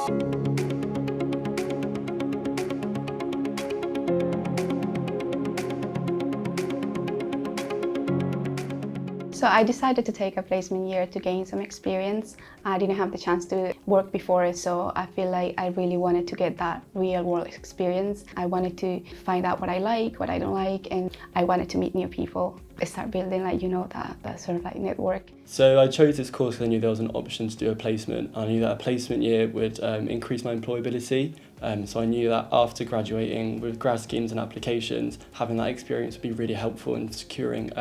So I decided to take a placement year to gain some experience. I didn't have the chance to work before, so I feel like I really wanted to get that real world experience. I wanted to find out what I like, what I don't like, and I wanted to meet new people, start building that sort of like network. So I chose this course because I knew there was an option to do a placement. I knew that a placement year would increase my employability. So I knew that after graduating with grad schemes and applications, having that experience would be really helpful in securing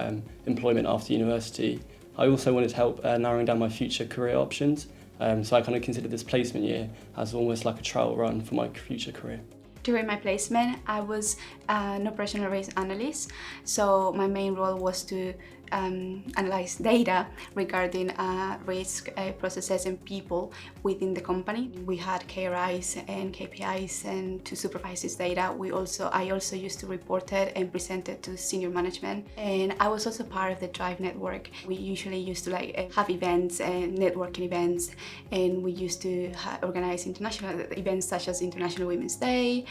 employment after university. I also wanted help narrowing down my future career options. So I kind of considered this placement year as almost like a trial run for my future career. During my placement, I was an operational risk analyst, so my main role was to analyze data regarding risk processes and people within the company. We had KRIs and KPIs, and to supervise this data, I also used to report it and present it to senior management. And I was also part of the Drive network. We usually used to have events and networking events, and we used to organize international events such as International Women's Day,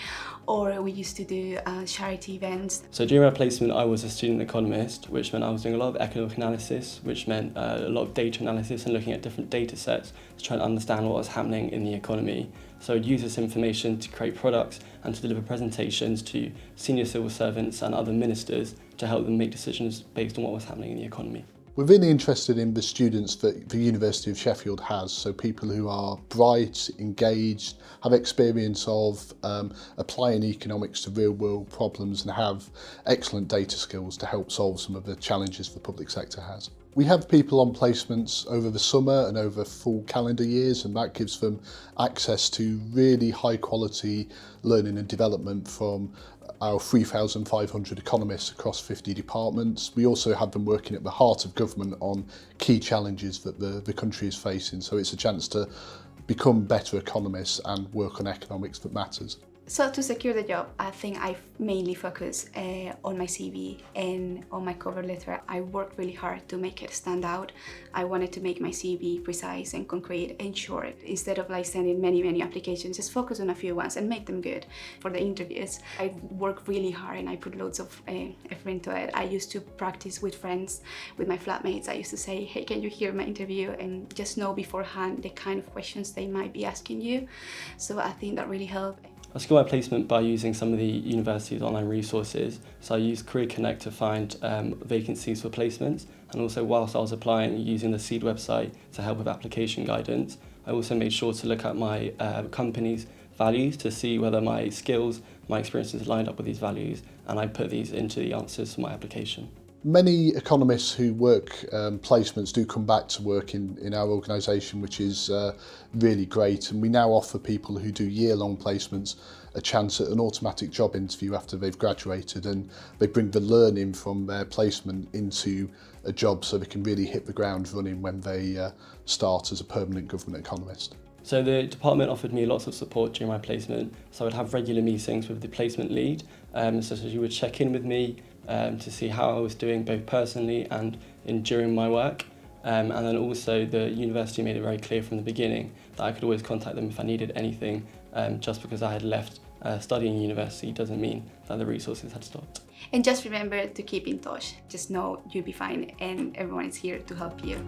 or we used to do charity events. So during my placement, I was a student economist, which meant I was doing a lot of economic analysis, which meant a lot of data analysis and looking at different data sets to try and understand what was happening in the economy. So I'd use this information to create products and to deliver presentations to senior civil servants and other ministers to help them make decisions based on what was happening in the economy. We're really interested in the students that the University of Sheffield has, so people who are bright, engaged, have experience of applying economics to real world problems and have excellent data skills to help solve some of the challenges the public sector has. We have people on placements over the summer and over full calendar years, and that gives them access to really high quality learning and development from our 3,500 economists across 50 departments. We also have them working at the heart of government on key challenges that the country is facing, so it's a chance to become better economists and work on economics that matters. So to secure the job, I think I mainly focus on my CV and on my cover letter. I worked really hard to make it stand out. I wanted to make my CV precise and concrete and short. Instead of sending many applications, just focus on a few ones and make them good for the interviews. I worked really hard and I put loads of effort into it. I used to practice with friends, with my flatmates. I used to say, hey, can you hear my interview? And just know beforehand the kind of questions they might be asking you. So I think that really helped. I secured my placement by using some of the university's online resources. So I used Career Connect to find vacancies for placements, and also whilst I was applying, using the Seed website to help with application guidance. I also made sure to look at my company's values to see whether my skills, my experiences lined up with these values, and I put these into the answers for my application. Many economists who work placements do come back to work in our organisation, which is really great, and we now offer people who do year-long placements a chance at an automatic job interview after they've graduated, and they bring the learning from their placement into a job so they can really hit the ground running when they start as a permanent government economist. So the department offered me lots of support during my placement, so I'd have regular meetings with the placement lead, so she would check in with me to see how I was doing both personally and during my work. And then also the university made it very clear from the beginning that I could always contact them if I needed anything. Just because I had left studying university doesn't mean that the resources had stopped. And just remember to keep in touch. Just know you'll be fine and everyone is here to help you.